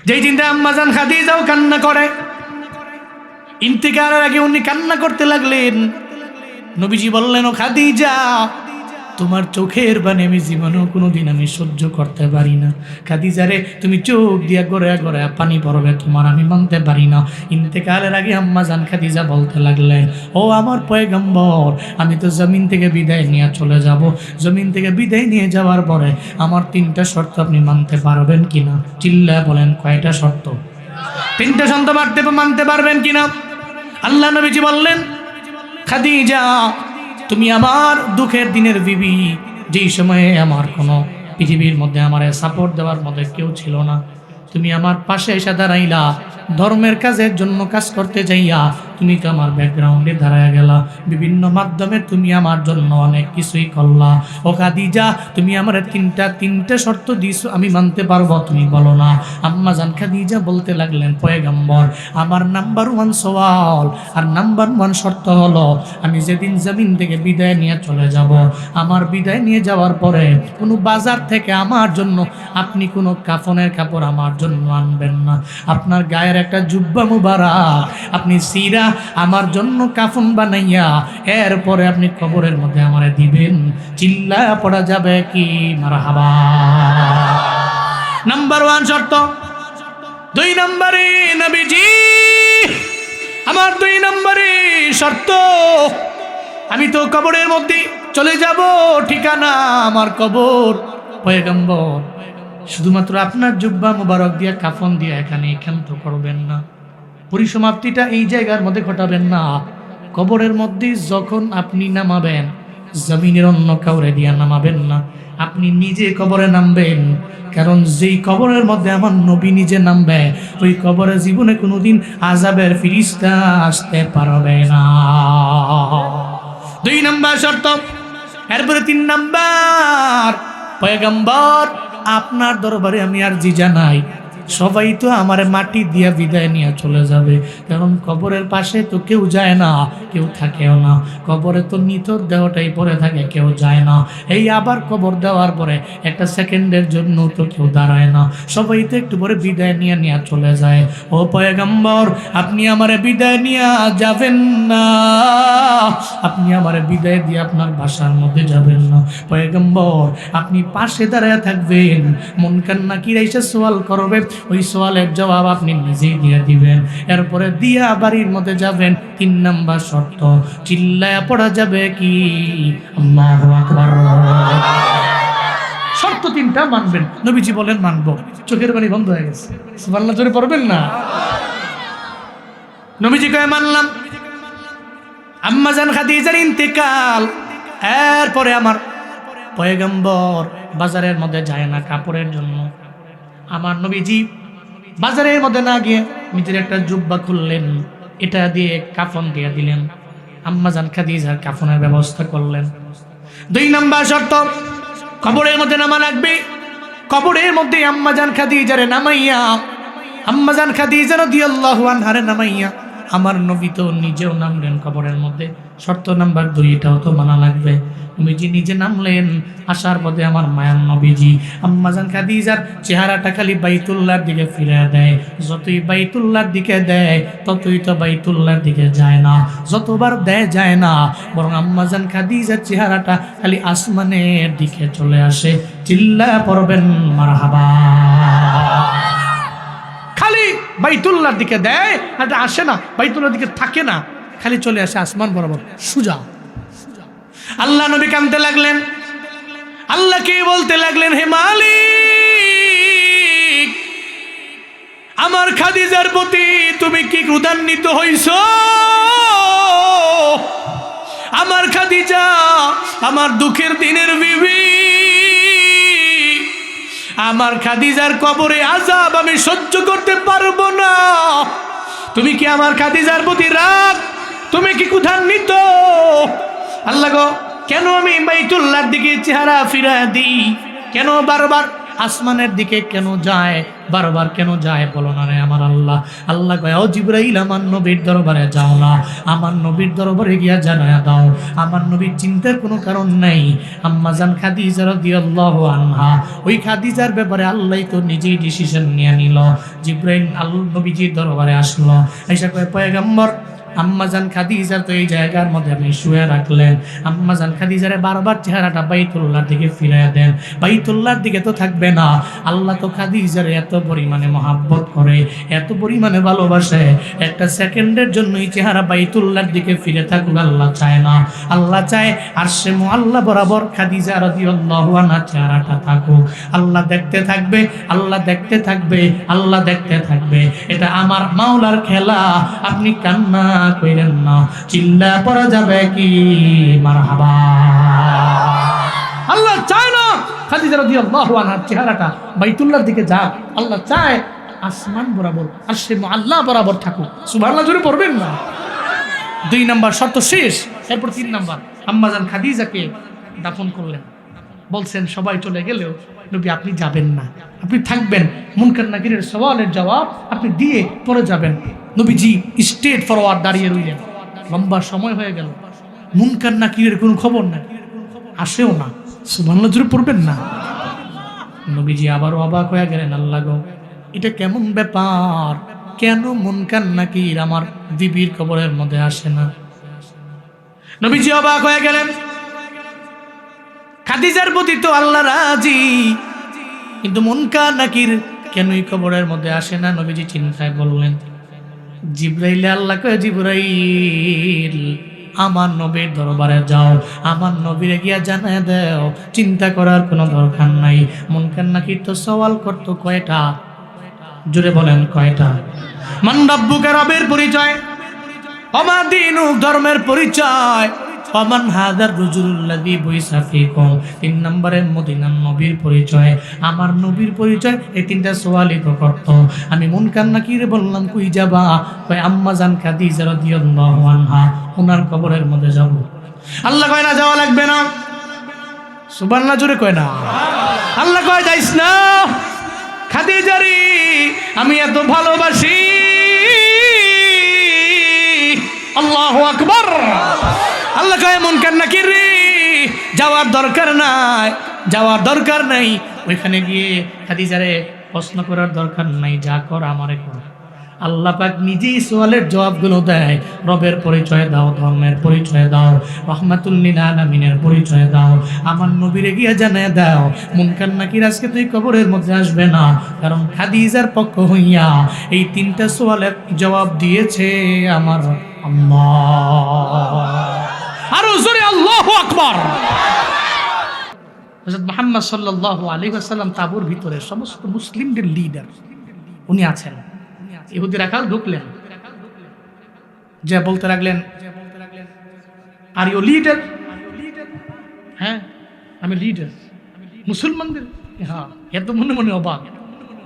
যেই চিন্তা আম্মা জান খাদিজাও কান্না করে। ইন্তেকালের আগে উনি কান্না করতে লাগলেন। নবীজি বললেন, ও খাদিজা, তোমার চোখের পানি আমি জীবনেও কোনোদিন আমি সহ্য করতে পারি না। খাদিজা রে, তুমি চোখ দিয়া গড়ে গড়ে পানি পড়বে, তোমার আমি মানতে পারি না। ইন্তেকালের আগে আম্মা জান খাদিজা বলতে লাগলেন, ও আমার পয়গম্বর, আমি তো জমিন থেকে বিদায় নিয়ে চলে যাব। জমিন থেকে বিদায় নিয়ে যাওয়ার পরে আমার 3টা শর্ত আপনি মানতে পারবেন কিনা? চিল্লা বলেন, কয়টা শর্ত? 3টা শর্ত মানতে পারবেন কিনা? আল্লাহ নবীজি বললেন, খাদিজা, তুমি আমার দুঃখের দিনের বিবি, যেই সময়ে আমার কোনো পৃথিবীর মধ্যে আমার সাপোর্ট দেওয়ার মধ্যে কেউ ছিল না, তুমি আমার পাশে এসে দাঁড়াইলা। ধর্মের কাজের জন্য কাজ করতে যাইয়া তুমি তো আমার ব্যাকগ্রাউন্ডে দাঁড়ায় গেলা, বিভিন্ন মাধ্যমে তুমি আমার জন্য অনেক কিছুই করলা। ও খাদিজা, তুমি আমার তিনটা শর্ত দিছো, আমি মানতে পারবো, তুমি বলো না। আম্মা জান খাদিজা বলতে লাগলেন, পয়গম্বর, আমার নাম্বার 1 সওয়াল আর নাম্বার 1 শর্ত হলো, আমি যেদিন জমিন থেকে বিদায় নিয়ে চলে যাব, আমার বিদায় নিয়ে যাওয়ার পরে কোনো বাজার থেকে আমার জন্য আপনি কোনো কাফনের কাপড় আমার জন্য আনবেন না। আপনার গায়ের একটা জুব্বা মুবারক আপনি সিরা আমার জন্য কাফন বানাইয়া এরপরে আপনি কবরের মধ্যে আমারে দিবেন। চিল্লা পড়া যাবে কি মারহাবা? নাম্বার 1 শর্ত। 2 নম্বরে নবীজি, আমার 2 নম্বরে শর্ত, আমি তো কবরের মধ্যে চলে যাব, ঠিকানা আমার কবর। পয়গম্বর, শুধুমাত্র আপনার জুব্বা মুবারক দিয়ে কাফন দিয়ে এখানে ক্ষান্ত করবেন না, পরিসমাপ্তিটা এই জায়গার মধ্যে ঘটাবেন না। কবরের মধ্যে যখন আপনি নামাবেন, জমিনের অন্য কাউরে দিয়া নামাবেন না, আপনি নিজে কবরে নামবেন। কারণ যেই কবরের মধ্যে আমার নবী নিজে নামবে, ওই কবরে জীবনে কোনোদিন আযাবের ফেরেশতা আসতে পারবে না। 2 নম্বর শর্ত। এরপরে 3 নম্বর, পয়গম্বর, আপনার দরবারে আমি আরজি জানাই, সবাই তো আমার মাটি দিয়া বিদায় নিয়ে চলে যাবে, কারণ কবরের পাশে তো কেউ যায় না, কেউ থাকেও না। কবরে তো নিতর দেহটাই পড়ে থাকে, কেউ যায় না। এই আবার কবর দেওয়ার পরে একটা সেকেন্ডের জন্য তো কেউ দাঁড়ায় না, সবাই তো একটু পরে বিদায় নিয়ে চলে যায়। ও পয়গম্বর, আপনি আমারে বিদায় নিয়ে যাবেন না, আপনি আমারে বিদায় দিয়ে আপনার বাসার মধ্যে যাবেন না। পয়গম্বর, আপনি পাশে দাঁড়ায় থাকবেন, মন কান্না কি এসে সওয়াল করবে, ওই সওয়ালের জবাব আপনি নিজেই দিয়ে দিবেন। এরপরে দিয়া বাড়ির মধ্যে যাবেন। 3 নম্বর শর্ত। চিল্লায়া পড়া যাবে কি আল্লাহু আকবার? শর্ত 3টা মানবেন। নবীজি বলেন মানবো। চোখের পানি বন্ধ হয়ে গেছে, সুবহানাল্লাহ জোরে পড়বেন না? নবীজি কয় মানলাম। আম্মা জান খাদিজার ইন্তেকাল, এরপরে আমার পয়গম্বর বাজারের মধ্যে যায় না কাপড়ের জন্য। আমার নবীজি বাজারের মধ্যে না গিয়ে নিজের একটা জুব্বা খুললেন, এটা দিয়ে কাফন দিয়ে দিলেন। আম্মা জান খাদিজার কাফনের ব্যবস্থা করলেন। 2 নম্বর শর্ত, কবরের মধ্যে নামা লাগবে। কবরের মধ্যে আম্মা জান খাদিজারে নামাইয়া, আম্মা জান খাদিজা রাদিয়াল্লাহু আনহারে নামাইয়া আমার নবী তো নিজেও নামলেন কবরের মধ্যে। শর্ত নাম্বার 2, এটাও তো মানা লাগবে। নবীজি নিজে নামলেন, আসার পথে আমার মায়ার নবীজি আম্মা জান খাদিজার চেহারাটা খালি বাইতুল্লাহর দিকে ফিরে দেয়। যতই বাইতুল্লাহর দিকে দেয়, ততই তো বাইতুল্লাহর দিকে যায় না, যতবার দেয় যায় না, বরং আম্মা জান খাদিজার চেহারাটা খালি আসমানের দিকে চলে আসে। চিল্লা পড়বেন মারহাবা? খালি বাইতুল্লাহর দিকে দেয়, এটা আসে না, বাইতুল্লাহর দিকে থাকে না, খালি চলে আসে আসমান বরাবর সুজা। আল্লাহ নবী কাঁদতে লাগলেন, আল্লাহকে বলতে লাগলেন, হে মালিক, আমার খাদিজার প্রতি তুমি কি ক্রোধান্বিত হইছ? আমার খাদিজা আমার দুঃখের দিনের বিবি, আমার খাদিজার কবরে আযাব আমি সহ্য করতে পারবো না। তুমি কি আমার খাদিজার প্রতি রাগ? তুমি কি ক্রোধান্বিত? আল্লাহ গো, কেন আমি বাইতুল্লাহর দিকে চেহারা ফিরা দিই? কেন বারবার আসমানের দিকে কেন যায়? বারবার কেন যায় বলো না রে আমার আল্লাহ। আল্লাহ কয়, ও জিবরাইল, আমার নবীর দরবারে যাও না, আমার নবীর দরবারে গিয়া জানায়া দাও আমার নবীর চিন্তার কোনো কারণ নাই। আম্মাজান খাদিজা রাদিয়াল্লাহু আনহা, ওই খাদিজার ব্যাপারে আল্লাহ তো নিজেই ডিসিশন নিয়ে নিল। জিবরাইল আল্লাহ নবীজির দরবারে আসলো, আইসা কয়, পয়গম্বর, আম্মাজান খাদিজা তো এই জায়গার মধ্যে আপনি শুয়ে রাখলেন, আম্মাজান খাদিজারে বারবার চেহারাটা বাইতুল্লাহর দিকে ফিরাইয়া দেন, বাইতুল্লাহর দিকে তো থাকবে না। আল্লাহ তো খাদিজারে এত পরিমাণে মহাব্বত করে, এত পরিমাণে ভালোবাসে, একটা সেকেন্ডের জন্য এই চেহারা বাইতুল্লাহর দিকে ফিরে থাকুক আল্লাহ চায় না। আল্লাহ চায় আরশে মুআল্লা বরাবর খাদিজা রাদিয়াল্লাহু আনহা চেহারাটা থাকুক। আল্লাহ দেখতে থাকবে, আল্লাহ দেখতে থাকবে, আল্লাহ দেখতে থাকবে। এটা আমার মাওলার খেলা, আপনি কান্না কইরেন না। চিল্লা পড়া যাবে কি মারহাবা। আল্লাহ চায় না খাদিজা রাদিয়াল্লাহু আনহার চেহারাটা বাইতুল্লাহর দিকে যাক, আল্লাহ চায় আসমান বরাবর আরশে মুআল্লা বরাবর থাকুক। সুবহানাল্লাহ জোরে পড়বেন না। 2 নাম্বার শর্ত শেষ। এরপর 3 নাম্বার, আম্মাজান খাদিজাকে দাফন করলেন। বলছেন সবাই চলে গেলেও নবী আপনি যাবেন না, আপনি থাকবেন। মুনকার নাকিরের সওয়ালের জবাব আপনি দিয়ে পরে যাবেন। নবীজি স্ট্রেট ফরওয়ার্ড দাঁড়িয়ে রইলেন। লম্বা সময় হয়ে গেল, মুনকার নাকিরের কোনো খবর নাই, আসেও না। সুবহানাল্লাহ জোরে পড়বেন না। নবীজি আবারও অবাক হয়ে গেলেন, আল্লাহ গো, এটা কেমন ব্যাপার, কেন মুনকার নাকির আমার বিবির কবরের মধ্যে আসে না? নবীজি অবাক হয়ে গেলেন। খাদিজার প্রতি তো আল্লাহ রাজি, কিন্তু মুনকার নাকির কেনই কবরের মধ্যে আসে না? নবীজি চিন্তায় বললেন, জিবরাইল, আল্লাহ কয়, জিবরাইল, আমার নবীর দরবারে যাও, আমার নবীরে গিয়া জানায় দাও, চিন্তা করার কোনো দরকার নাই। মুনকার নাকির তো সওয়াল করতো কয়টা? জোরে বলেন কয়টা? মান রাব্বুকা, রবের পরিচয়, ওমা দীনুক, ধর্মের পরিচয়, ওমান হাদার রাজুলুল্লাযী বুইসা ফীকুম, 3 নম্বরে মদিনার নবীর পরিচয়, আমার নবীর পরিচয়। এই 3টা সওয়ালই তো করত। আমি মুনকার নাকিরে বললাম, কই যাবা? কয় আম্মাজান খাদিজা রাদিয়াল্লাহু আনহা, ওনার কবরের মধ্যে যাব। আল্লাহ কয় না, যাওয়া লাগবে না। সুবহানাল্লাহ জোরে কয় না। আল্লাহ কয়, যাইস না, খাদিজারি আমি এত ভালোবাসি। আল্লাহু আকবার। আল্লাহ কয়, মুনকার নাকির যাওয়ার দরকার নাই, যাওয়ার দরকার নাই। ওইখানে গিয়ে খাদিজারে প্রশ্ন করার দরকার নাই, যা কর আমারে কর। আল্লাহ পাক নিজেই সওয়ালের জবাবগুলো দেয়। রবের পরিচয় দাও, ধর্মের পরিচয় দাও, রহমাতুল লিল আলামিনের পরিচয় দাও, আমার নবীরে গিয়ে জানায় দাও, মুনকার নাকির আজকে তুই কবরের মধ্যে আসবে না, কারণ খাদিজার পক্ষ হইয়া এই 3টা সওয়ালের জবাব দিয়েছে আমার আল্লাহ। আরো জোরে আল্লাহু আকবার। হযরত মুহাম্মদ সাল্লাল্লাহু আলাইহি ওয়াসাল্লাম তাবুর ভিতরে সমস্ত মুসলিমদের লিডার উনি আছেন। ইহুদি রাখাল ঢুকলেন, যে বলতে লাগলেন, আর ইউ লিডার? হ্যাঁ, আমি লিডার মুসলমানদের। হ্যাঁ, এত মনে মনে অবাক।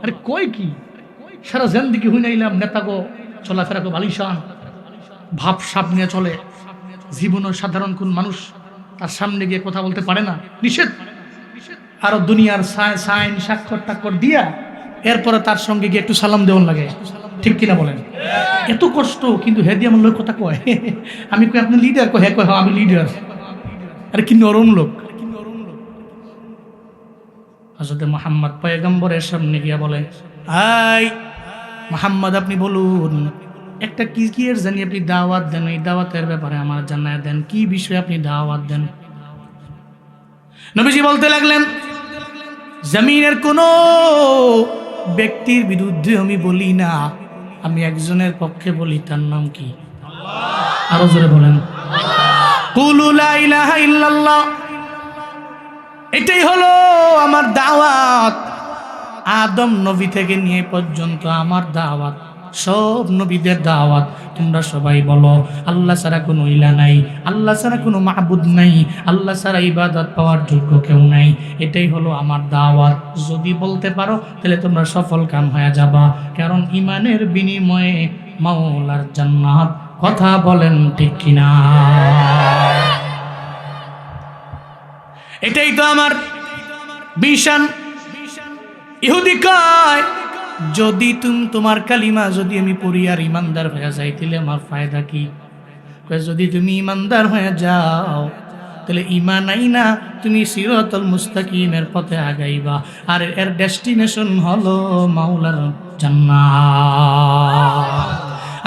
আরে কই কি, সারা জিন্দেগি হই নাইলাম নেতা গো, চলাফেরা গো বালিশান, ভাব সাপ নিয়ে চলে। জীবনের সাধারণ কোন মানুষ তার সামনে গিয়ে কথা বলতে পারে না, নিষেধ। আরো দুনিয়ার সাইন স্বাক্ষর টাক্ষর দিয়া এরপরে তার সঙ্গে গিয়ে একটু সালাম দেওয়ান লাগে, ঠিক কিনা বলেন? এত কষ্ট, কিন্তু হে দিয়ে আমার লোক কথা কয়। আমি কই আপনি লিডার? কয় হ্যাঁ। কয় হ্যাঁ আমি লিডার। আরে কি নরম লোক। হযরত মুহাম্মদ পয়গম্বরের সামনে গিয়া বলে, আই মুহাম্মদ, আপনি বলুন, একটা কি এর জানি আপনি দাওয়াত দেন, এই দাওয়াতের ব্যাপারে আমার জানায় দেন, কি বিষয়ে আপনি দাওয়াত দেন? নবীজি বলতে লাগলেন, জমিনের কোন ব্যক্তির বিরুদ্ধে আমি বলি না, আমি একজনের পক্ষে বলি, তার নাম কি? আরো জোরে বলেন, কুলু লা ইলাহা ইল্লাল্লাহ। এটাই হলো আমার দাওয়াত। আদম নবী থেকে নিয়ে পর্যন্ত আমার দাওয়াত, সব নবীদের দাওয়াত। তোমরা সবাই বলো, আল্লাহ ছাড়া কোনো ইলা নাই, আল্লাহ ছাড়া কোনো মাহবুদ নাই, আল্লাহ ছাড়া ইবাদত পাওয়ার যোগ্য কেউ নাই। এটাই হলো আমার দাওয়াত। যদি বলতে পারো তাহলে তোমরা সফল কাম হয়ে যাবা, কারণ ইমানের বিনিময়ে মাওলার জান্নাত। কথা বলেন ঠিক কিনা? এটাই তো আমার বিশান। ইহুদি কয়, যদি তোমার কালিমা যদি আমি পড়ি আর ইমানদার হয়ে যাই তাহলে আমার ফায়দা কি? যদি তুমি ইমানদার হয়ে যাও তাহলে ইমান আইনা তুমি সিরাতুল মুস্তাকিমের পথে আগাইবা, আর এর ডেস্টিনেশন হলো মাওলার জান্নাত।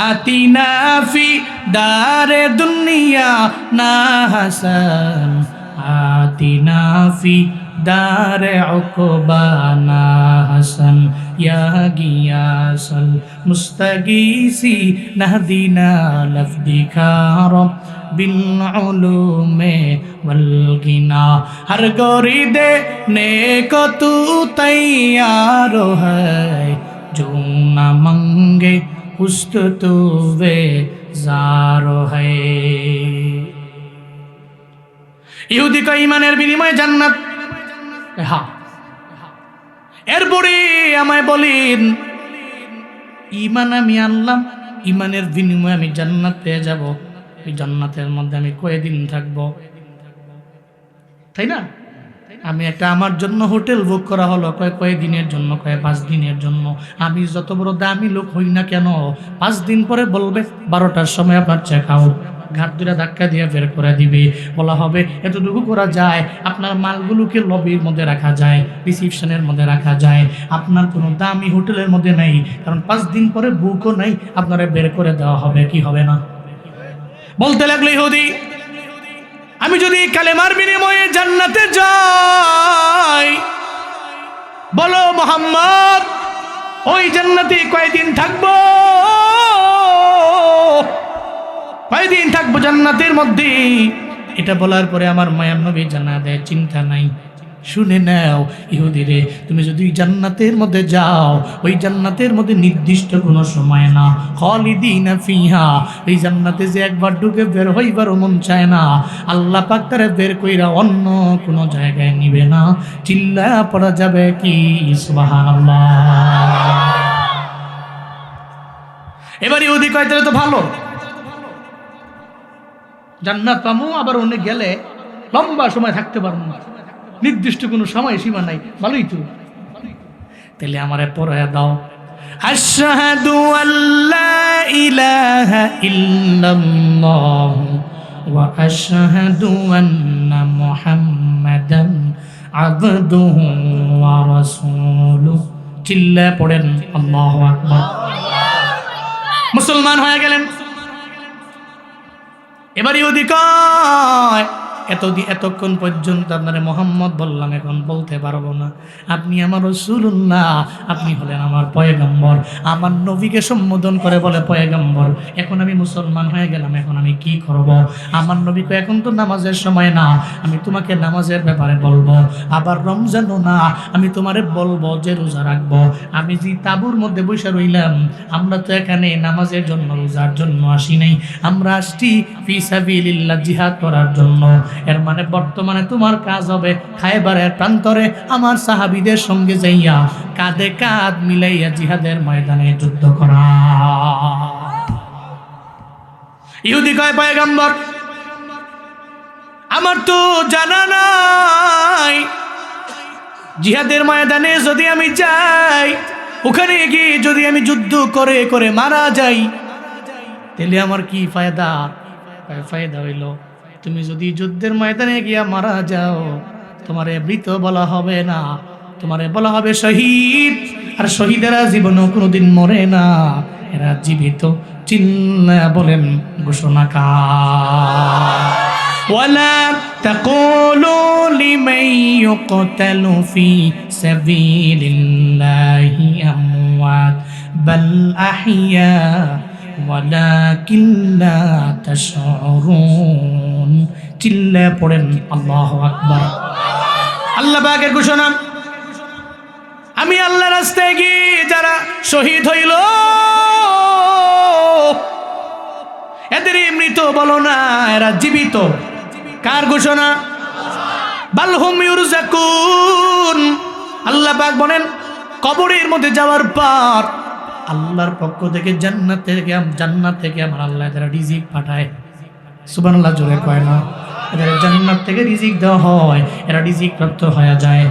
আতিনা ফি দারে দুনিয়া না হাসান, আতিনা ফি দারে উকবানা হাসান, ইয়া গিয়াসাল মুস্তাগীসি নাহদিনা লফদিকা বিল উলুমে ওয়াল গিনা। হর গরি দেনে को तू तैयार है, जो ना मंगे उसको तू बेजार है। ইহুদি কয় ইমানের বিনিময়ে জান্নাত। হ্যাঁ, এরপরে আমায় বলেন ইমান আমি আনলাম, ইমানের বিনিময়ে আমি জান্নাত পেয়ে যাব। এই জান্নাতের মধ্যে আমি কয়দিন থাকব? তাই না? আমি একটা আমার জন্য হোটেল বুক করা হলো, কয়েকদিনের জন্য, 5 দিনের জন্য। আমি যত বড় দামি লোক হই না কেন, 5 দিন পরে বলবে 12টার সময় আপনার চেক আউট, ঘাট দুটা ধাক্কা দিয়ে বের করে দিবে। বলা হবে এতটুকু করা যায়, আপনার মালগুলোকে লবির মধ্যে রাখা যায়, রিসিপশনের মধ্যে রাখা যায়, আপনার কোনো দামি হোটেলের মধ্যে নেই, কারণ 5 দিন পরে বুকও নাই, আপনারা বের করে দেওয়া হবে। কি হবে না? বলতে লাগলো ইহুদি, আমি যদি কালেমার বিনিময়ে জান্নাতে যাই, বলো মুহাম্মদ ওই জান্নাতে কয়দিন থাকবো? কয়দিন থাকবো জান্নাতের মধ্যে? এটা বলার পরে আমার মায়ার নবী জানা দেয়, চিন্তা নাই, শুনে নাও ইহুদিরে, তুমি যদি জান্নাতের মধ্যে যাও, ওই জান্নাতের মধ্যে নির্দিষ্ট কোনো সময় না, খালিদিনা ফিহা, এই জান্নাতে যে একবার ঢুকে বের হইবারও মন চায় না, আল্লাহ পাক তারে বের কইরা অন্য কোনো জায়গায় নিবে না। চিল্লা পড়া যাবে কি সুবহানাল্লাহ? এবার ইহুদি কয় তাহলে তো ভালো, জান্নাত পামু, আবার অন্য গেলে লম্বা সময় থাকতে পারবো না, নির্দিষ্ট কোনো সময় সীমা নাই, ভালোই তো। তাহলে আমারে পড়ায়া দাও, আশহাদু আল্লা ইলাহা ইল্লাল্লাহ ওয়া আশহাদু আন্না মুহাম্মাদান আবদুহু ওয়া রাসূলুহু। চিল্লা পড়েন আল্লাহু আকবার। মুসলমান হয়ে গেলেন। এবার ইহুদি কয় এতক্ষণ পর্যন্ত আপনারে মোহাম্মদ বললাম, এখন বলতে পারবো না, আপনি আমার রাসূলুল্লাহ, আপনি হলেন আমার পয়গম্বর, আমার নবীকে সম্বোধন করে বলে পয়গম্বর। এখন আমি মুসলমান হয়ে গেলাম, এখন আমি কি করব? আমার নবীকে এখন তো নামাজের সময় না, আমি তোমাকে নামাজের ব্যাপারে বলবো, আবার রমজানও না, আমি তোমারে বলবো যে রোজা রাখবো। আমি যে তাঁবুর মধ্যে বসে রইলাম, আমরা তো এখানে নামাজের জন্য, রোজার জন্য আসি নাই, আমরা আসছি ফি সাবিলিল্লাহ, জিহাদ করার জন্য। এর মানে বর্তমানে তোমার কাজ হবে খায়বারের প্রান্তরে আমার সাহাবীদের সঙ্গে যাইয়া কাঁধে কাঁধ মিলাইয়া জিহাদের ময়দানে যুদ্ধ করা। ইহুদি কয় পয়গম্বর আমার তো জানা নাই, জিহাদের ময়দানে যদি আমি যাই, ওখানে গিয়ে যদি আমি যুদ্ধ করে করে মারা যাই, তাহলে আমার কি ফায়দা? ফায়দা হইল তুমি যদি যুদ্ধের ময়দানে গিয়া মারা যাও, তোমারে মৃত বলা হবে না, তোমারে বলা হবে শহীদ। আর শহীদেরা জীবনও কোনোদিন মরে না, এরা জীবিত। চিল্লা বলেন ঘোষণা কার? ওয়ালা তাকুলু লিমান ইউকতালু ফি সাবিলিল্লাহি আমওয়াত বাল আহইয়া ওয়ালাকিন লা তাশউরুন। চিল্লা পড়েন আল্লাহু আকবার। আল্লাহ পাকের ঘোষণা, আমি আল্লাহর রাস্তায় গিয়ে যারা শহীদ হইল এদের মৃত বলো না, এরা জীবিত। কার ঘোষণা? বাল হুম ইউরজাকুন। আল্লাহ পাক বলেন কবরের মধ্যে যাওয়ার পর আল্লাহর পক্ষ থেকে জান্নাত থেকে আমার আল্লাহ যারা রিজিক পাঠায়। সুবহানাল্লাহ, জোরে কয় না? এদের জান্নাত থেকে রিজিক দেওয়া হয়, এরা রিজিক প্রাপ্ত হয়ে যায়।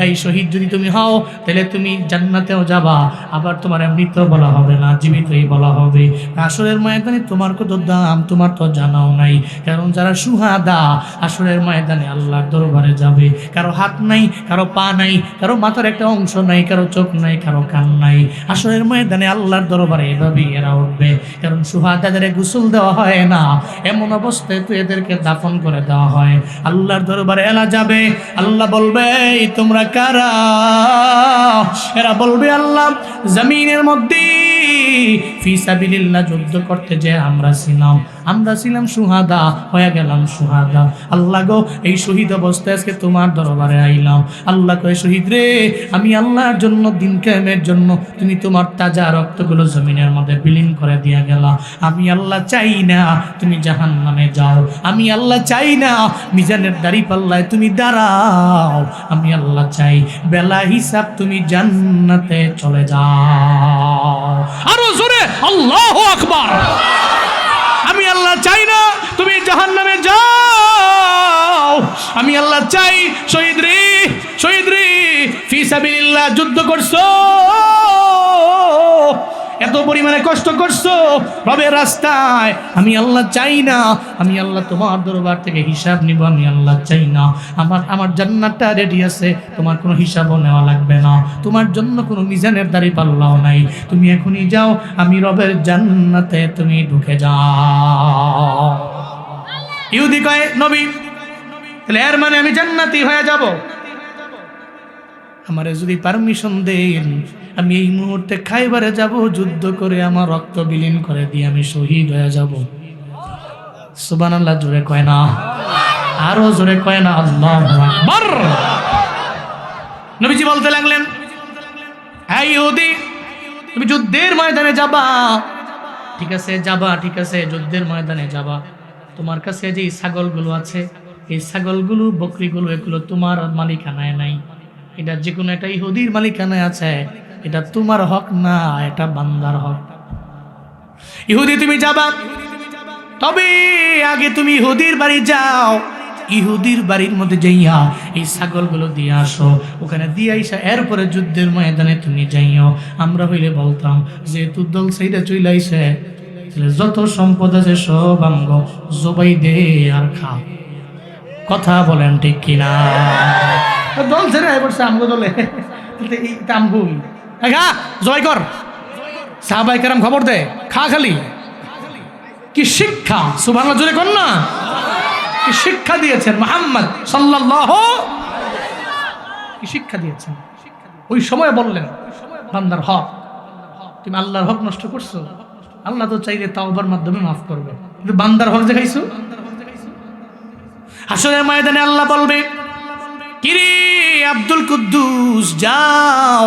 এই শহীদ যদি তুমি হও তাহলে তুমি জান্নাতেও যাবা, আবার তোমার এমনিতেও বলা হবে না, জীবিতই বলা হবে। আসরের ময়দানে তোমার কত দাম তোমার তো জানাও নাই। কারণ যারা সুহাদা আসরের ময়দানে আল্লাহর দরবারে যাবে, কারো হাত নাই, কারো পা নাই, কারো মাথার একটা অংশ নাই, কারো চোখ নাই, কারো কান নাই। আসরের ময়দানে আল্লাহর দরবারে এভাবেই এরা উঠবে। কারণ সুহাদাদের গোসল দেওয়া হয় না, এমন অবস্থায় তো এদেরকে দাফন করে দেওয়া হয়। আল্লাহর দরবারে এলা যাবে, আল্লাহ বলবে তোমরা কারা? এরা বলবে আল্লাহ জমিনের মধ্যে ফি সাবিলিল্লাহ যুদ্ধ করতে যে আমরা ছিলাম সুহাদা, হয়ে গেলাম সুহাদা। আল্লাহ গো এই শহীদ অবস্থায় আজকে তোমার দরবারে আইলাম। আল্লাহ কয় শহীদ রে, আমি আল্লাহর জন্য দিন কায়েমের জন্য তুমি তোমার তাজা রক্তগুলো জমিনের মধ্যে বিলীন করে দিয়া গেলা। আমি আল্লাহ চাই না তুমি জাহান্নামে যাও, আমি আল্লাহ চাই না মিজানের দাড়ি পাল্লায় তুমি দাঁড়াও, আমি আল্লাহ চাই বেলা হিসাব তুমি জান্নাতে চলে যাও। আরো জোরে আল্লাহু আকবার। আমি আল্লাহ চাই না তুমি জাহান্নামে যাও, আমি আল্লাহ চাই শহীদ রে ফি সাবিলিল্লাহ যুদ্ধ করছো, এত পরিমাণে কষ্ট করছো রবের রাস্তায়, আমি আল্লাহ চাই না, আমি আল্লাহ তোমার দরবার থেকে হিসাব নিব, আমি আল্লাহ চাই না। আমার জান্নাতটা রেডি আছে, তোমার কোনো হিসাবও নেওয়া লাগবে না, তোমার জন্য কোনো মিজানের দাড়ি পাল্লাও নাই, তুমি এখনই যাও, আমি রবের জান্নাতে তুমি ঢুকে যাও। ইহুদি কয় নবী তাহলে এর মানে আমি জান্নাতি হয়ে যাব? আমারে যদি পারমিশন দেন আমি এই মুহূর্তে খাইবারে যাব, যুদ্ধ করে আমার রক্ত বিলীন করে দিয়ে আমি শহীদ হয়ে যাব। সুবহানাল্লাহ জোরে কয় না, আরো জোরে কয় না আল্লাহু আকবার। নবীজি বলতে লাগলেন, এই ইহুদি তুমি যুদ্ধের ময়দানে যাবা, ঠিক আছে যাবা, ঠিক আছে যুদ্ধের ময়দানে যাবা, তোমার কাছে যে ছাগলগুলো আছে এই ছাগলগুলো বকরিগুলো এগুলো তোমার মালিকানায় নাই, এটা যে কোনো একটা ইহুদির মালিকানায় আছে, এটা তোমার হক না, এটা বান্দার হক। ইহুদি তুমি যাবা, তবে আগে তুমি ইহুদির বাড়ি যাও, ইহুদির বাড়ির মধ্যে যাইয়া এই ছাগলগুলো দিয়ে আসো, ওখানে দিয়ে আইসা এরপরে যুদ্ধের ময়দানে তুমি যাইও। আমরা হইলে বলতাম যেহেতু দল সেইটা চলে আইসে, যত সম্পদ আছে সব আঙ্গ জবাই দে আর খা। কথা বলেন ঠিক কিনা? দল ছেড়ে পড়ছে আমগো দলে, জয় কর, সাহাবায়ে কেরাম খবর দে, খা খালি। কি শিক্ষা, সুবহানাল্লাহ জোরে কর না, কি শিক্ষা দিয়েছেন মুহাম্মদ সাল্লাল্লাহু, কি শিক্ষা দিয়েছেন। ওই সময় বললেন বান্দার হক, তুমি আল্লাহর হক নষ্ট করছো, আল্লাহ তো চাইলে তাওবার মাধ্যমে মাফ করবে, কিন্তু বান্দার হক যে খাইছো। হাসরের ময়দানে আল্লাহ বলবে, কিরে আব্দুল কুদ্দুস যাও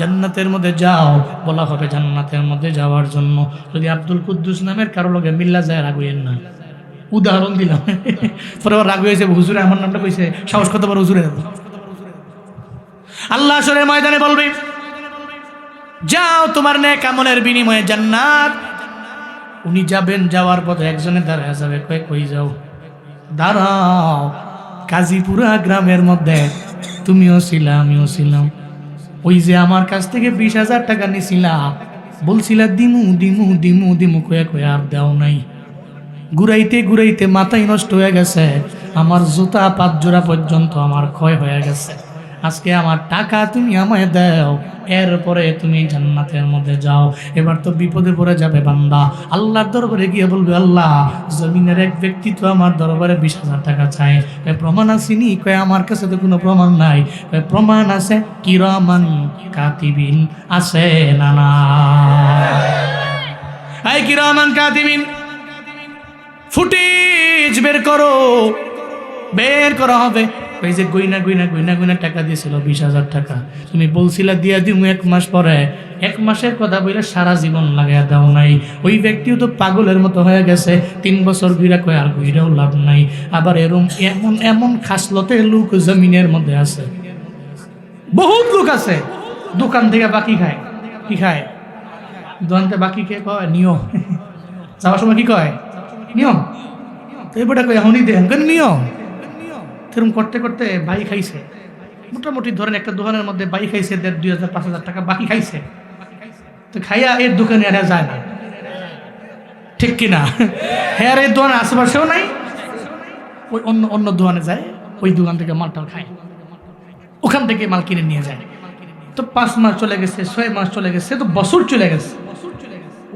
জান্নাতের মধ্যে যাও। বলা হবে জান্নাতের মধ্যে যাওয়ার জন্য যদি আব্দুল কুদ্দুস নামের কারো লগে মিল্লা যায় রাগ হইয়েন না, উদাহরণ দিলাম। পরে রাগ হয়েছে, হুজুরে আমার নামটা কইছে, সাহস কত বড় হুজুরে। আল্লাহ হাসরের ময়দানে বলবে, যাও তোমার নেক আমলের বিনিময়ে জান্নাত। উনি যাবেন, যাওয়ার পথে একজনে দাঁড়ায় যাবে, কই যাও? দাঁড়াও, কাজীপুরা গ্রামের মধ্যে তুমিও ছিলা আমিও ছিলাম, ওই যে আমার কাছ থেকে 20,000 টাকা নিছিলা, বলছিলা দিমু দিমু দিমু দিমু কয়ে কয়ে আর দেও নাই, ঘুরাইতে ঘুরাইতে মাথায় নষ্ট হয়ে গেছে, আমার জুতা 5 জোড়া পর্যন্ত আমার ক্ষয় হয়ে গেছে, আজকে আমার টাকা তুমি আমায় দাও, এরপরে তুমি জান্নাতের মধ্যে যাও। এবার তো বিপদে পড়ে যাবে বান্দা, আল্লাহর দরবারে গিয়ে বলবে, আল্লাহ জমিনের এক ব্যক্তি তো আমার দরবারে 20,000 টাকা চায়, প্রমাণ আসেনি? কয় আমার কাছে তো কোনো প্রমাণ নাই। প্রমাণ আছে, কিরামান কাতিবিন আছে না না? এই কিরামান কাতিবিন ফুটেজ বের করো, বের করা হবে। ওই যে গইনা গইনা গইনা গইনা টাকা দিয়েছিল 20,000 টাকা, তুমি বলছিলা দিয়া দিমু 1 মাস পরে, 1 মাসের কথা বলে সারা জীবন লাগাইয়া দাও নাই। ওই ব্যক্তিও তো পাগলের মতো হয়ে গেছে, 3 বছর ঘুরা কয় আর ঘুরাও লাভ নাই। আবার এমন এমন খাসলতে লোক জমিনের মধ্যে আছে, বহুত লোক আছে দোকান থেকে বাকি খায়। কি খায়? দোকান থেকে বাকি খেয়ে কয় নিয়ম, যাওয়ার সময় কি কয়? নিয়ম। তো এবারটা কই এখনই দেন কেন নিও এরকম করতে করতে বাই খাইছে মোটামুটি ধরেন একটা দোকানের মধ্যে বাই খাইছে 1,500-2,000-5,000 টাকা বাকি খাইছে তো খাইয়া এর দোকানে আর যায় না ঠিক কিনা হ্যাঁ এর দোকানে আশেপাশেও নাই ওই অন্য অন্য দোকানে যায় ওই দোকান থেকে মালটাল খায় ওখান থেকে মাল কিনে নিয়ে যায় তো 5 মাস চলে গেছে 6 মাস চলে গেছে তো বছর চলে গেছে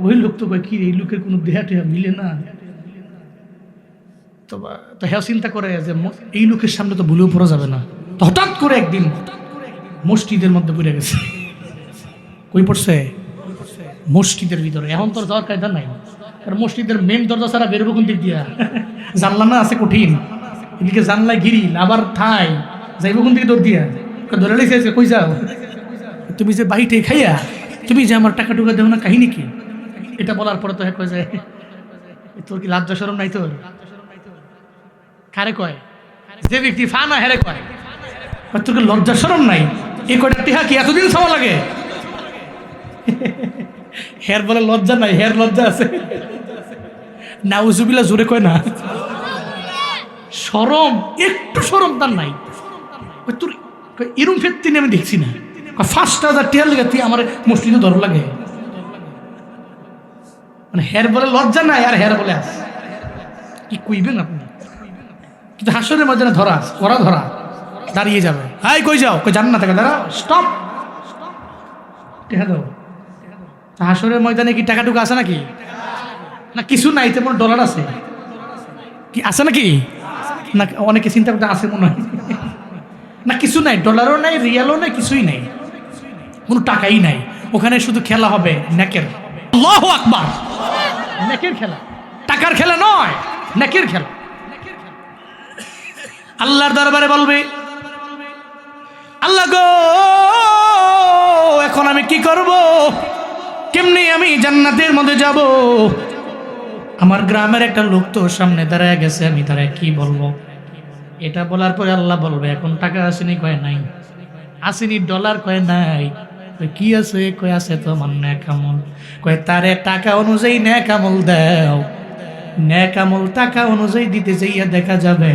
ওই লোক তো কই কি এই লোকের কোনো দেহা টেহা মিলে না তো হ্যাঁ চিন্তা করে যে এই লোকের সামনে তো ভুলেও পড়া যাবে না তো হঠাৎ করে একদিন মসজিদের মধ্যে পড়ে গেছে কই পড়ছে মসজিদের ভিতরে এখন তোর যাওয়ার কায়দা নাই কারণ মসজিদের মেন দরজা ছাড়া বেরোবো কোন দিক দিয়া জানলা না আছে কঠিন এদিকে জানলায় গিরিল আবার ঠাই যাইব কোন দিকে দৌড় দিয়া ধরে লেগেছে কই যাও তুমি যে বাড়িতে খাইয়া তুমি যে আমার টাকা টুকা দেও না কাহিনী কি এটা বলার পরে তো হ্যাঁ কয়ে যায় তোর কি লজ্জা শরম নাই তোর কারে কয় যে ব্যক্তি ফা না হেরে কয় তোর কি লজ্জা শরম নাই এই কয়টা টিহা কি এতদিন খাওয়া লাগে হের বলে লজ্জা নাই হের লজ্জা আছে নাউজুবিল্লাহ জোরে কয় না শরম একটু শরম তার নাই তোর এরম ফেরতি আমি দেখছি না 5,000 টিয়ার লেগে তুই আমার মসজিদে ধর লাগে মানে হের বলে লজ্জা নাই আর হের বলে আস কি কইবেন আপনি কিন্তু হাসরের মধ্যে ধরা করা ধরা দাঁড়িয়ে যাবে হাই কই যাও কই জান না থাকে দাঁড়া স্টপ টেহা দাও হাসরের ময়দানে কি টাকা টুকা আছে নাকি না কিছু নাই তেমন ডলার আছে কি আছে নাকি না অনেকে চিন্তা করতে আছে মনে হয় না কিছু নাই ডলারও নাই রিয়ালও নাই কিছুই নাই কোনো টাকাই নাই ওখানে শুধু খেলা হবে নেকের আল্লাহু আকবার নেকের খেলা টাকার খেলা নয় নেকের খেলা আল্লাহর দরবারে বলবে আল্লাহ গো এখন আমি কি করব কেমনি আমি জান্নাতের মধ্যে যাব আমার গ্রামের একটা লোক তো সামনে দাঁড়ায় গেছে আমি দাঁড়ায় কি বলবো এটা বলার পরে আল্লাহ বলবে এখন টাকা আসেনি কয় নাই আসেনি ডলার কয় নাই কি আছে কয় আছে তো আমার নেক আমল কয় তারে টাকা অনুযায়ী নেক আমল দাও নেক আমল টাকা অনুযায়ী দিতে যাইয়া দেখা যাবে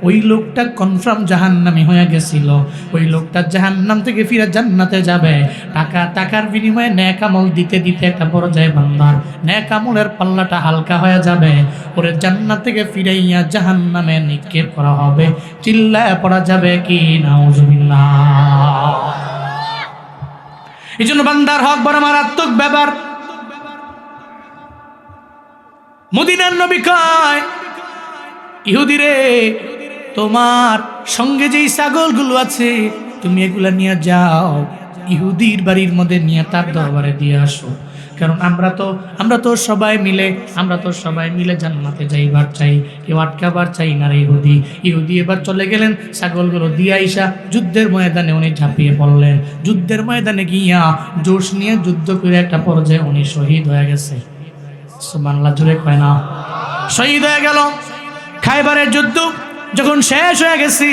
ওই লোকটা কনফার্ম জাহান্নামী হয়ে গেছিল ওই লোকটা জাহান্নাম থেকে ফিরে জান্নাতে যাবে টাকার বিনিময়ে নেক আমল দিতে দিতে একটা পর্যায়ে বান্দার নেক আমলের পাল্লাটা হালকা হয়ে যাবে ওরে জান্নাত থেকে ফিরাইয়া জাহান্নামে নিক্ষেপ করা হবে চিল্লায় পড়া যাবে কি নাউজুবিল্লাহ এই জন্য বান্দার হক বড় মারাত্মক ব্যাপার মদিনার নবী কয় ইহুদি রে তোমার সঙ্গে যেই ছাগলগুলো আছে তুমি এগুলা নিয়ে যাও ইহুদির বাড়ির মধ্যে নিয়ে তার দরবারে দিয়ে আসো কারণ আমরা তো সবাই মিলে জান্নাতে যাইবার চাই কেউ আটকাবার চাই না রে ইহুদি এবার চলে গেলেন ছাগলগুলো দিয়ে আইসা যুদ্ধের ময়দানে উনি ঝাঁপিয়ে পড়লেন যুদ্ধের ময়দানে গিয়া জোশ নিয়ে যুদ্ধ করে একটা পর্যায়ে উনি শহীদ হয়ে গেছে সুবহানাল্লাহ জোরে কয় না শহীদ হয়ে গেল খায়বারের যুদ্ধ যখন শেষ হয়ে গেছি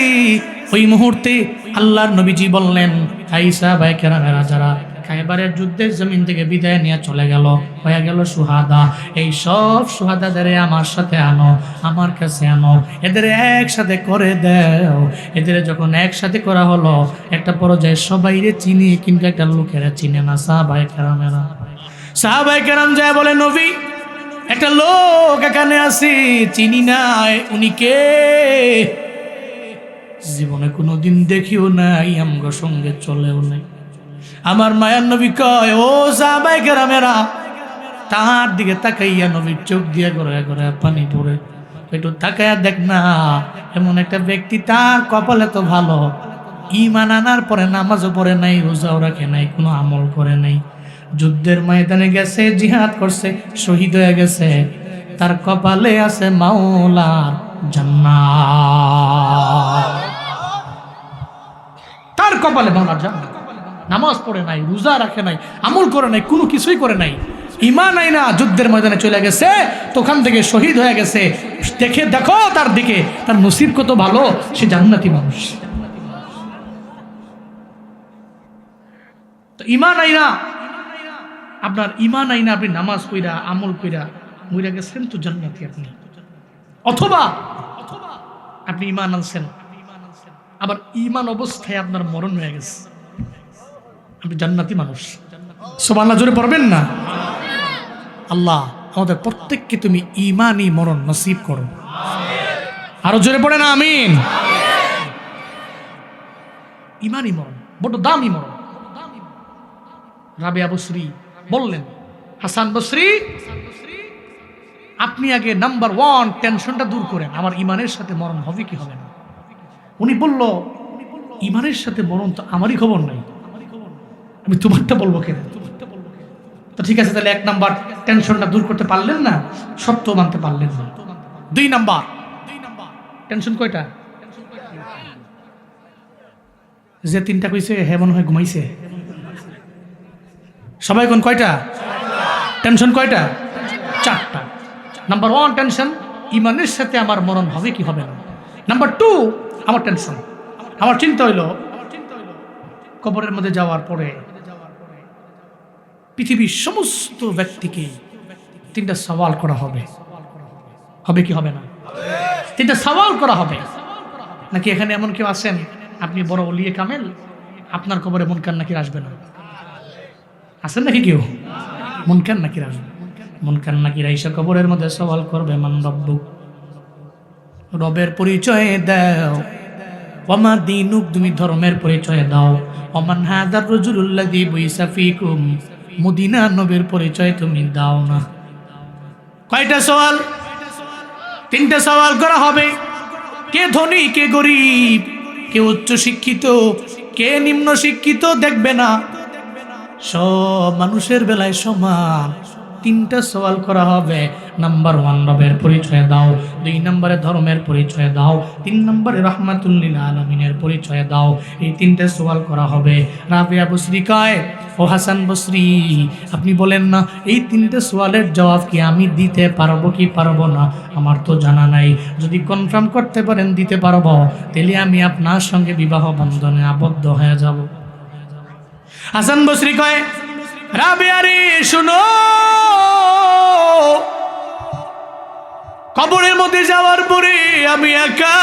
ওই মুহূর্তে আল্লাহর নবীজি বললেন আয়েশা ভাই কেরামেরা যারা খায়বারের যুদ্ধের জমিন থেকে বিদায় নিয়ে চলে গেল হয়ে গেল সুহাদা এই সব সুহাদাদের আমার সাথে আনো আমার কাছে আনো এদের একসাথে করে দাও এদের যখন একসাথে করা হলো একটা পর্যায়ে সবাইরে চিনি কিন্তু একটা লোকেরা চিনে না সাহাবায়ে কেরাম যায় বলে নবী একটা লোক এখানে আসি চিনি নাই উনি কে জীবনে কোনোদিন দেখিও নাই আমগো সঙ্গে চলেও নাই আমার মায়ার নবী কয় ও সাহাবায়ে কেরামেরা তার দিকে তাকাইয়া নবীর চোখ দিয়ে গড়ায় গড়ায় পানি পড়ে একটু তাকাইয়া দেখ না এমন একটা ব্যক্তি তার কপালে তো ভালো ঈমান আনার পরে নামাজও পড়ে নাই রোজাও রাখে নাই কোনো আমল করে নাই যুদ্ধের ময়দানে গেছে জিহাদ করছে শহীদ হয়ে গেছে তার কপালে আছে মাওলার জান্নাত তার কপালে মাওলার জান্নাত নামাজ পড়ে নাই রোজা রাখে নাই আমল করে নাই কোনো কিছুই করে নাই ঈমান নাই না যুদ্ধের ময়দানে চলে গেছে তো ওখান থেকে শহীদ হয়ে গেছে দেখো তার দিকে তার নসিব কত ভালো সে জান্নাতি মানুষ তো ঈমান নাই না আপনার ঈমান নাই না আপনি নামাজ কইরা আমল কইরা মইরা গেছেন তো জান্নাতি আপনি অথবা আপনি ঈমান আনছেন, আবার ঈমান অবস্থায় আপনার মরণ হয়ে গেছে, আপনি জান্নাতি মানুষ। সুবহানাল্লাহ জোরে পড়বেন না? আল্লাহ আমাদের প্রত্যেককে তুমি ঈমানি মরণ নসিব করো। আরো জোরে পড়ে না আমিন। ঈমানি মরণ বড় দামি মরণ। রাবিয়া বসরি বললেন, হাসান বসরি আপনি আগে নাম্বার 1 টেনশনটা দূর করেন, আমার ঈমানের সাথে মরণ হবে কি হবে না। উনি বলল, ঈমানের সাথে মরণ তো আমারই খবর নাই, আমি তোমারটা বলবো কেন? তো ঠিক আছে, তাহলে 1 নাম্বার টেনশনটা দূর করতে পারলেন না, সত্য মানতে পারলেন না। 2 নাম্বার টেনশন কয়টা? যে 3টা কইছে হে মনে হয় ঘুমাইছে। সবাই কোন কয়টা টেনশন? কয়টা? 4টা। নাম্বার 1 টেনশন, ঈমানের সাথে আমার মরণ হবে কি হবে না। নাম্বার 2 আমার টেনশন, আমার চিন্তা হইলো কবরের মধ্যে যাওয়ার পরে পৃথিবীর সমস্ত ব্যক্তিকে 3টা সওয়াল করা হবে। হবে কি হবে না? 3টা সওয়াল করা হবে। নাকি এখানে এমন কেউ আছেন আপনি বড় ওলিয়ে কামেল, আপনার কবরে মুনকার নাকির আসবে না? আছেন নাকি কেউ? মুনকার নাকির আসবে। মুনকার নাকির আইসা কবরের মধ্যে সওয়াল করবে, মান রব্বুক, রবের পরিচয় দাও। ওমা দীনুক, তুমি ধর্মের পরিচয় দাও। ওমান হাদার রাজুলুল্লাযী বুইসা ফীকুম, মদিনা নবীর পরিচয় তুমি দাও না। কয়টা সওয়াল? 3টা সওয়াল করা হবে। কে ধনী, কে গরিব, কে উচ্চ শিক্ষিত, কে নিম্ন শিক্ষিত দেখবে না, সব মানুষের বেলায় সমান। 3টা সওয়াল করা হবে। নাম্বার 1 রবের পরিচয় দাও, 2 নম্বরে ধর্মের পরিচয় দাও, 3 নম্বরে রাহমাতুল লিল আলামিনের পরিচয় দাও। এই 3টে সওয়াল করা হবে। রাবিয়া বসরি কয়, ও হাসান বসরি আপনি বলেন না এই 3টে সওয়ালের জবাব কি আমি দিতে পারবো কি পারবো না? আমার তো জানা নাই। যদি কনফার্ম করতে পারেন দিতে পারবো, তাহলে আমি আপনার সঙ্গে বিবাহ বন্ধনে আবদ্ধ হয়ে যাব। হাসান বসরি কয়, রাবিয়া রে শুনো, কবরের মধ্যে যাওয়ার পরে আমি একা,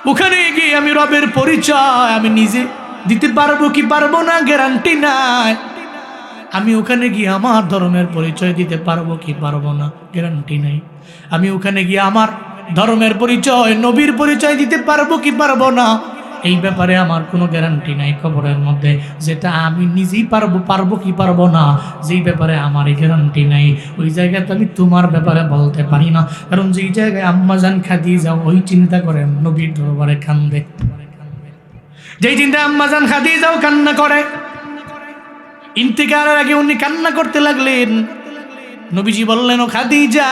ওখানে গিয়ে আমি রবের পরিচয় আমি নিজে দিতে পারবো কি পারবো না গ্যারান্টি নাই। আমি ওখানে গিয়ে আমার ধর্মের পরিচয় দিতে পারবো কি পারবো না গ্যারান্টি নাই। আমি ওখানে গিয়ে আমার ধর্মের পরিচয়, নবীর পরিচয় দিতে পারবো কি পারবো না, এই ব্যাপারে আমার কোনো গ্যারান্টি নাই কবরের মধ্যে। যেটা আমি নিজেই পারবো কি পারবো না, যেই ব্যাপারে আমার এই গ্যারান্টি নাই, ওই জায়গাতে আমি তোমার ব্যাপারে বলতে পারি না। কারণ যেই জায়গায় আম্মাজান খাদিজা ওই চিন্তা করেন নবীর দরবারে কান্দে, যেই চিন্তা আম্মাজান খাদিজাও কান্না করে। ইন্তেকালের আগে উনি কান্না করতে লাগলেন। নবীজি বললেন, ও খাদিজা,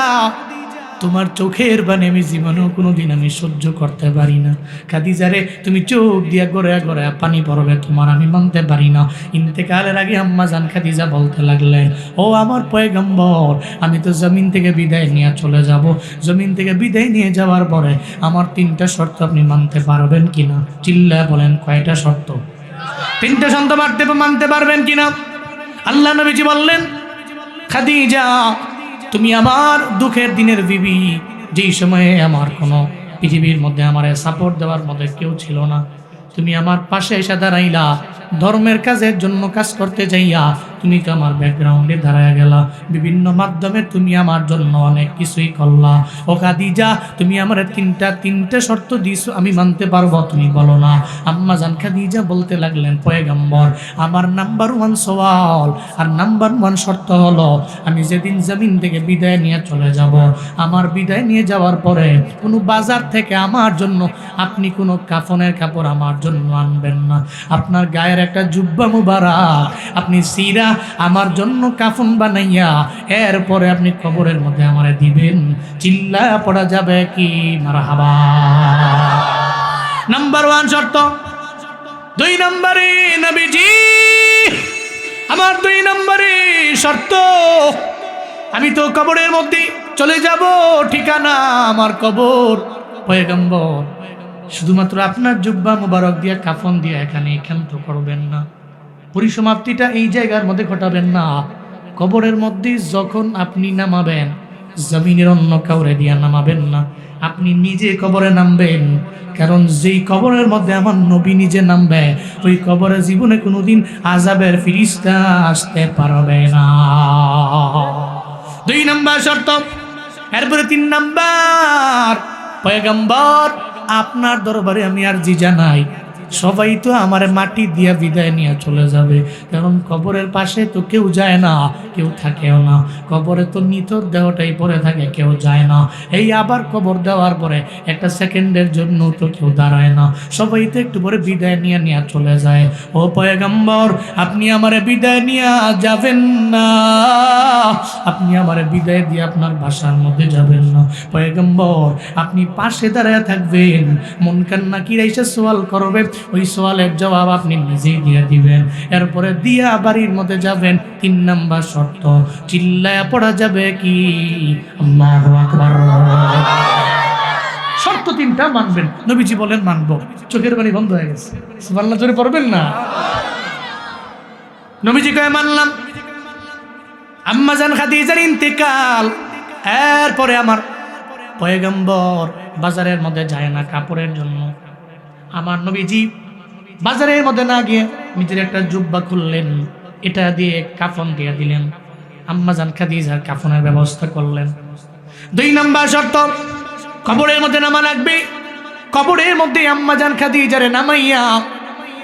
তোমার চোখের বাণী আমি জীবনেও কোনোদিন আমি সহ্য করতে পারি না। খাদিজা রে, তুমি চোখ দিয়া গড়ে গড়ে পানি পড়বে, তোমার আমি মানতে পারি না। ইন্তেকালের আগে আম্মাজান খাদিজা বলতে লাগলেন, ও আমার পয়গম্বর, আমি তো জমিন থেকে বিদায় নিয়ে চলে যাব। জমিন থেকে বিদায় নিয়ে যাওয়ার পরে আমার 3টা শর্ত আপনি মানতে পারবেন কিনা? চিল্লা বলেন, কয়টা শর্ত? 3টা শর্ত মানতে পারবেন কিনা? আল্লাহ নবীজি বললেন, খাদিজা, তুমি আমার দুঃখের দিনের বিবি, যেই সময়ে আমার কোনো পৃথিবীর মধ্যে আমার সাপোর্ট দেওয়ার মধ্যে কেউ ছিল না, তুমি আমার পাশে এসে দাঁড়াইলা। ধর্মের কাজের জন্য কাজ করতে যাইয়া তুমি তো আমার ব্যাকগ্রাউন্ডে দাঁড়ায় গেলা, বিভিন্ন মাধ্যমে তুমি আমার জন্য অনেক কিছুই করলা। ও খাদিজা, তুমি আমার 3টা শর্ত দিছো, আমি মানতে পারবো, তুমি বলো না। আম্মাজান খাদিজা বলতে লাগলেন, পয়গম্বর, আমার নাম্বার 1 সওয়াল আর নাম্বার 1 শর্ত হলো, আমি যেদিন জমিন থেকে বিদায় নিয়ে চলে যাব, আমার বিদায় নিয়ে যাওয়ার পরে কোনো বাজার থেকে আমার জন্য আপনি কোনো কাফনের কাপড় আমার জন্য আনবেন না। আপনার গায়ের একটা জুব্বা মুবারক আপনি সিরা আমার জন্য কাফন বানাইয়া এরপরে আপনি কবরের মধ্যে আমারে দিবেন। চিল্লা পড়া যাবে কি মারহাবা? নাম্বার 1 শর্ত। 2 নম্বরে নবীজি আমার 2 নম্বরে শর্ত, আমি তো কবরের মধ্যে চলে যাব, ঠিকানা আমার কবর। পয়গম্বর, শুধুমাত্র আপনার জুব্বা মুবারক দিয়া কাফন দিয়া এখানে ক্ষান্ত করবেন না, পরিসমাপ্তিটা এই জায়গার মধ্যে ঘটাবেন না। কবরের মধ্যে যখন আপনি নামাবেন, জমিনের অন্য কাউরে দিয়া নামাবেন না, আপনি নিজে কবরে নামবেন। কারণ যেই কবরের মধ্যে আমার নবী নিজে নামবে, ওই কবরে জীবনে কোনোদিন আযাবের ফিরিস্তা আসতে পারবে না। 2 নাম্বার শর্ত। এরপরে 3 নাম্বার, পয়গম্বর আপনার দরবারে আমি আরজি জানাই, সবাই তো আমার মাটি দিয়া বিদায় নিয়ে চলে যাবে, কারণ কবরের পাশে তো কেউ যায় না, কেউ থাকেও না, কবরে তো নিতর দেহটাই পড়ে থাকে, কেউ যায় না। এই আবার কবর দেওয়ার পরে একটা সেকেন্ডের জন্য তো কেউ দাঁড়ায় না, সবাই তো একটু পরে বিদায় নিয়ে চলে যায়। ও পয়গম্বর, আপনি আমারে বিদায় নিয়ে যাবেন না, আপনি আমারে বিদায় দিয়ে আপনার বাসার মধ্যে যাবেন না। পয়গম্বর আপনি পাশে দাঁড়ায় থাকবেন, মুনকার নাকির এসে সওয়াল করবে, ওই সওয়ালের জবাব আপনি নিজেই দিয়ে দিবেন, এরপরে দিয়া বাড়ির মধ্যে যাবেন। 3 নাম্বার শর্ত, চিল্লায়া পড়া যাবে কি আল্লাহু আকবার। শর্ত 3টা মানবেন। নবীজি বলেন মানবো, চোখের পানি বন্ধ হয়ে গেছে। সুবহানাল্লাহ জোরে পড়বেন না। নবীজি কয় মানলাম। আম্মা জান খাদিজার ইন্তেকাল, এরপরে আমার পয়গম্বর বাজারের মধ্যে যায় না কাপড়ের জন্য। আমার নবীজি বাজারের মধ্যে না গিয়ে নিজের একটা জুব্বা খুললেন, এটা দিয়ে কাফন দিয়ে দিলেন, আম্মা জান খাদিজার কাফনের ব্যবস্থা করলেন। 2 নাম্বার শর্ত, কবরের মধ্যে নামা লাগবে। কবরের মধ্যে আম্মা জান খাদিজারে নামাইয়া,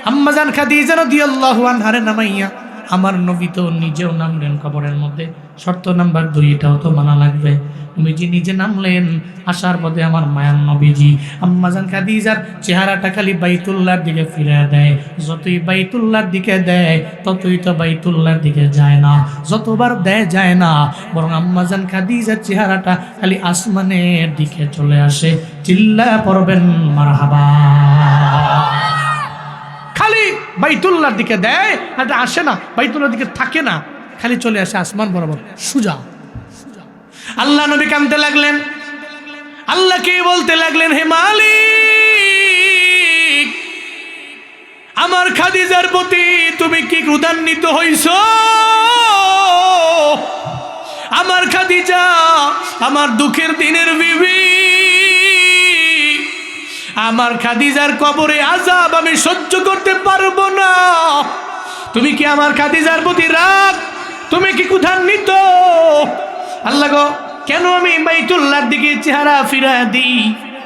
আম্মা জান খাদিজা রাদিয়াল্লাহু আনহারে নামাইয়া আমার নবী তো নিজেও নামলেন কবরের মধ্যে। শর্ত নাম্বার 2, এটাও তো মানা লাগবে। নবীজি নিজে নামলেন, আসার পথে আমার মায়ার নবীজি আম্মা জান খাদিজার চেহারাটা খালি বাইতুল্লাহর দিকে ফিরে দেয়। যতই বাইতুল্লাহর দিকে দেয় ততই তো বাইতুল্লাহর দিকে যায় না, যতবার দেয় যায় না, বরং আম্মা জান খাদিজার চেহারাটা খালি আসমানের দিকে চলে আসে। চিল্লায়া পড়বেন মারহাবা। খালি বাইতুল্লাহর দিকে দেয়, এটা আসে না, বাইতুল্লাহর দিকে থাকে না, খালি চলে আসে আসমান বরাবর সুজা। আল্লাহ নবী কাঁদতে লাগলেন, আল্লাহকে বলতে লাগলেন, হে মালিক, আমার খাদিজার প্রতি তুমি কি ক্রোধান্বিত হইছো? আমার খাদিজা আমার দুঃখের দিনের বিবি, আমার খাদিজার কবরে আযাব আমি সহ্য করতে পারবো না। তুমি কি আমার খাদিজার প্রতি রাগ? তুমি কি ক্রোধান্বিত? আল্লাহ গো, কেন আমি বাইতুল্লাহর দিকে চেহারা ফিরায় দিই?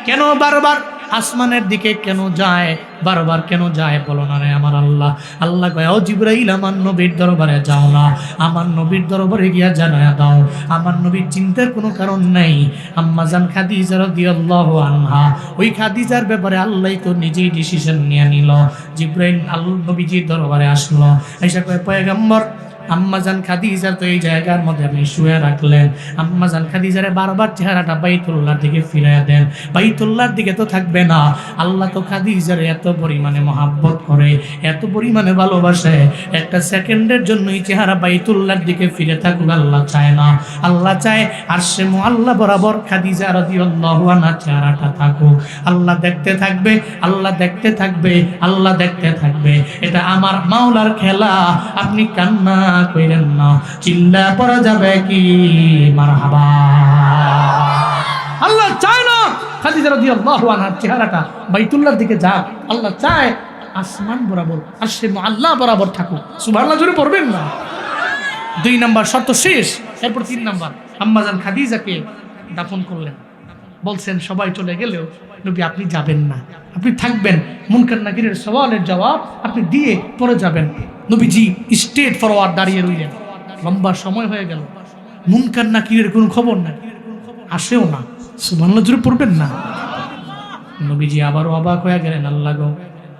কেন বারবার আসমানের দিকে কেন যায়? বারবার কেন যায় বলো না রে আমার আল্লাহ। আল্লাহ কয়, ও জিবরাইল, আমার নবীর দরবারে যাও না, আমার নবীর দরবারে গিয়া জানায়া দাও, আমার নবীর চিন্তার কোনো কারণ নেই। আম্মা জান খাদিজা রাদিয়াল্লাহু আনহা, ওই খাদিজার ব্যাপারে আল্লাহ তো নিজেই ডিসিশন নিয়ে নিল। জিবরাইল আল্লাহ নবীজির দরবারে আসলো, আইসা কয়, পয়গম্বর আম্মা জান খাদিজার তো এই জায়গার মধ্যে আপনি শুয়ে রাখলেন, আম্মা জান খাদিজারে বারবার চেহারাটা বাইতুল্লাহর দিকে ফিরাইয়া দেন, বাইতুল্লাহর দিকে তো থাকবে না। আল্লাহ তো খাদিজারে এত পরিমাণে মহাব্বত করে, এত পরিমাণে ভালোবাসে, একটা সেকেন্ডের জন্য এই চেহারা বাইতুল্লাহর দিকে ফিরে থাকুক আল্লাহ চায় না। আল্লাহ চায় আরশে মুআল্লা বরাবর খাদিজা রাদিয়াল্লাহু আনহা চেহারাটা থাকুক। আল্লাহ দেখতে থাকবে, আল্লাহ দেখতে থাকবে, আল্লাহ দেখতে থাকবে। এটা আমার মাওলার খেলা, আপনি কান্না কইরেন না। চিল্লা পড়া যাবে কি মারহাবা। আল্লাহ চায় না খাদিজা রাদিয়াল্লাহু আনহার চেহারাটা বাইতুল্লাহর দিকে যাক, আল্লাহ চায় আসমান বরাবর আরশে মুআল্লা বরাবর থাকুক। সুবহানাল্লাহ জোরে পড়বেন না। 2 নাম্বার শর্ত শেষ। এরপর 3 নাম্বার, আম্মা জান খাদিজাকে দাফন করলেন। বলছেন সবাই চলে গেলেও নবী আপনি যাবেন না, আপনি থাকবেন, মুনকার নাকিরের সওয়ালের জবাব আপনি দিয়ে পরে যাবেন। নবীজি স্ট্রেট ফরওয়ার্ড দাঁড়িয়ে রইলেন। লম্বা সময় হয়ে গেল, মুনকার নাকিরের কোনো খবর নাই, আসেও না। সুবহানাল্লাহ জোরে পড়বেন না। নবীজি আবারও অবাক হয়ে গেলেন, আল্লাহ গো,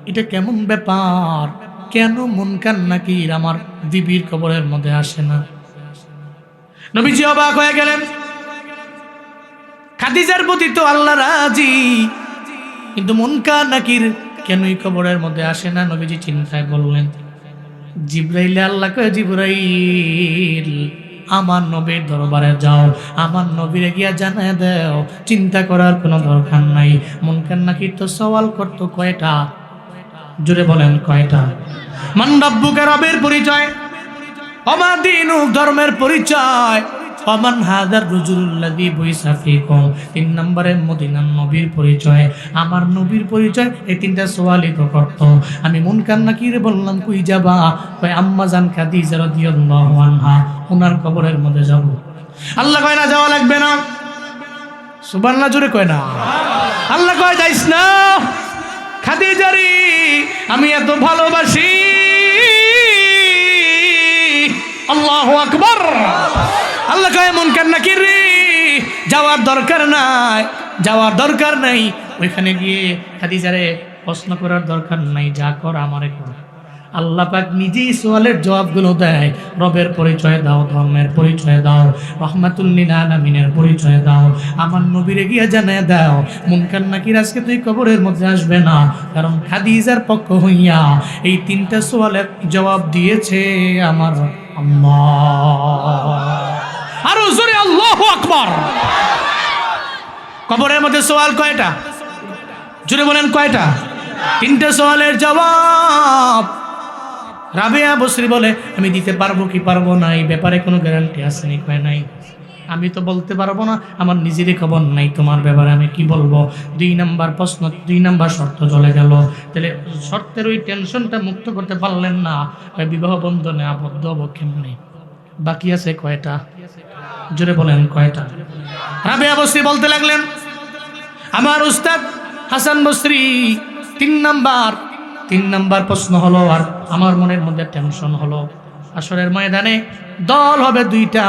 এটা কেমন ব্যাপার? কেন মুনকার নাকির আমার বিবির কবরের মধ্যে আসে না? নবীজি অবাক হয়ে গেলেন। খাদিজার প্রতি তো আল্লাহ রাজি, কিন্তু মুনকার নাকির কেনই কবরের মধ্যে আসে না? নবীজি চিন্তায় বললেন, জিবরাইল, আল্লাহ কয়, জিবরাইল আমার নবীর দরবারে যাও, আমার নবীরে গিয়া জানায় দাও, চিন্তা করার কোনো দরকার নাই। মুনকার নাকির তো সওয়াল করতো কয়টা? জোরে বলেন কয়টা? মান রাব্বুকা, রবের পরিচয়, ওমা দীনুক, ধর্মের পরিচয়, ওমান হাদার রাজুলুল্লাযী বুইসা ফীকুম। 3 নম্বরে মদিনার নবীর পরিচয়, আমার নবীর পরিচয়। এই 3টা সওয়ালই তো করতো। আমি মুনকার নাকিরে বললাম কই যাবা? কয় আম্মা জান খাদিজা রাদিয়াল্লাহু আনহা, ওনার কবরের মধ্যে যাব। আল্লাহ কয় না যাওয়া লাগবে না। সুবহানাল্লাহ জোরে কয় না। আল্লাহ কয় যাইস না, খাদিজারি আমি এত ভালোবাসি। আল্লাহু আকবার। আল্লাহ কয় মুনকার নাকির রে যাওয়ার দরকার নাই, যাওয়ার দরকার নাই। ওইখানে গিয়ে খাদিজারে প্রশ্ন করার দরকার নাই, যা কর আমারে কর। আল্লাহ পাক নিজেই সওয়ালের জবাবগুলো দেয়। রবের পরিচয় দাও, ধর্মের পরিচয় দাও, রহমাতুল লিল আলামিনের পরিচয় দাও, আমার নবীরে গিয়ে জানায় দাও মুনকার নাকির আজকে তুই কবরের মধ্যে আসবে না, কারণ খাদিজার পক্ষ হইয়া এই 3টা সওয়ালের জবাব দিয়েছে আমার আল্লাহ। আরো জোরে আল্লাহু আকবার। কবরের মধ্যে সওয়াল কয়টা? জোরে বলেন কয়টা? 3টা সওয়ালের জবাব। রাবেয়া বসরি বলে আমি দিতে পারবো কি পারবো না এই ব্যাপারে কোনো গ্যারান্টি আছে নি? কয় নাই, আমি তো বলতে পারবো না, আমার নিজেরই খবর নাই, তোমার ব্যাপারে আমি কি বলবো। 2 নম্বর প্রশ্ন, 2 নম্বর শর্ত চলে গেল। তাহলে শর্তের ওই টেনশনটা মুক্ত করতে পারলেন না, বিবাহ বন্ধনে আবদ্ধ হবো কেমনে? বাকি আছে কয়টা? জোরে বলেন কয়টা? রাবেয়া বসরি বলতে লাগলেন, আমার উস্তাদ হাসান বসরি 3 নাম্বার প্রশ্ন হলো, আর আমার মনের মধ্যে টেনশন হলো। আসরের ময়দানে দল হবে 2টা,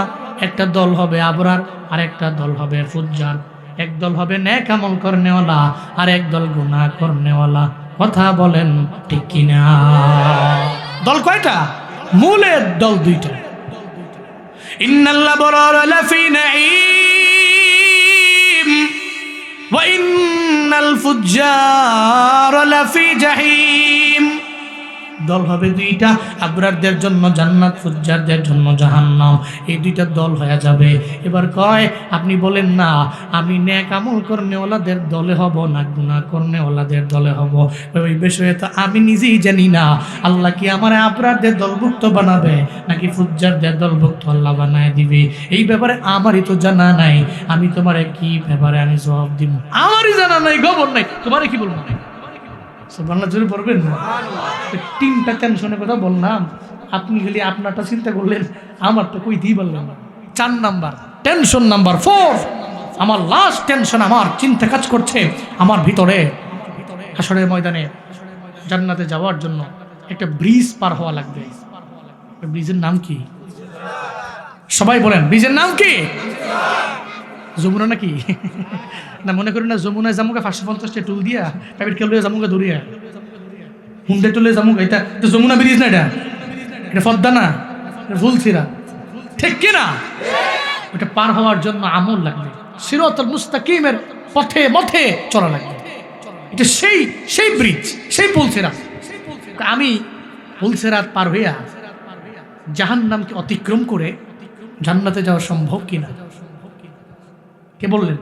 একটা দল হবে আবরার আর একটা দল হবে ফুজ্জার। এক দল হবে নেক আমল করনেওয়ালা আর এক দল গুনাহ করনেওয়ালা। কথা বলেন ঠিক কিনা? দল কয়টা? মূলের দল 2টা। ইন্নাল আবরারা লাফি নাঈম ওয়া ইন্নাল ফুজ্জারা লাফি জাহিম। দল হবে 2টা, আবরারদের জন্য জান্নাত, ফুজ্জারদের জন্য জাহান্নাম। এই 2টা দল হয়ে যাবে। এবার কয় আপনি বলেন না আমি নেক আমল করনেওয়ালাদের দলে হব না গুনাহ করনেওয়ালাদের দলে হব? ওই বিষয়ে তো আমি নিজেই জানি না। আল্লাহ কি আমার আবরারদের দলভুক্ত বানাবে নাকি ফুজ্জারদের দলভুক্ত আল্লাহ বানায় দিবে? এই ব্যাপারে আমারই তো জানা নাই। আমি তোমারে কি ব্যাপারে আমি জবাব দিব? আমারই জানা নাই, খবর নাই, তোমারে কি বলবো? সুবহানাল্লাহ জোরে পড়বেন না। 3টা টেনশনের কথা বললাম, আপনি খালি আপনারটা চিন্তা করলেন, আমারটা কই দিয়ে বললাম। 4 নাম্বার টেনশন, নাম্বার 4 আমার লাস্ট টেনশন, আমার চিন্তা কাজ করছে আমার ভিতরে। হাসরের ময়দানে জান্নাতে যাওয়ার জন্য একটা ব্রিজ পার হওয়া লাগবে। ব্রিজের নাম কি? সবাই বলেন ব্রিজের নাম কি? যমুনা নাকি? না মনে করি না যমুনায় জামুকা 550টা টুল দিয়া প্রাইভেট কেউ জামুকা ধরিয়া হুন্ডে টুলে জামুকা। এটা তো যমুনা ব্রিজ না, এটা পদ্মা না, এটা ফুলছিরা, ঠিক কিনা? ওটা পার হওয়ার জন্য আমল লাগবে, সিরাতুল মুস্তাকিমের পথে মথে চলা লাগবে। এটা সেই ব্রিজ, সেই পুলসিরাত। আমি পুলসিরাত পার হইয়া জাহান্নামকে অতিক্রম করে জান্নাতে যাওয়া সম্ভব কিনা? কে বললেন?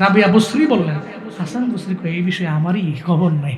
রাবেয়া বসরি বললেন। হাসান বসরি এই বিষয়ে আমারই খবর নাই।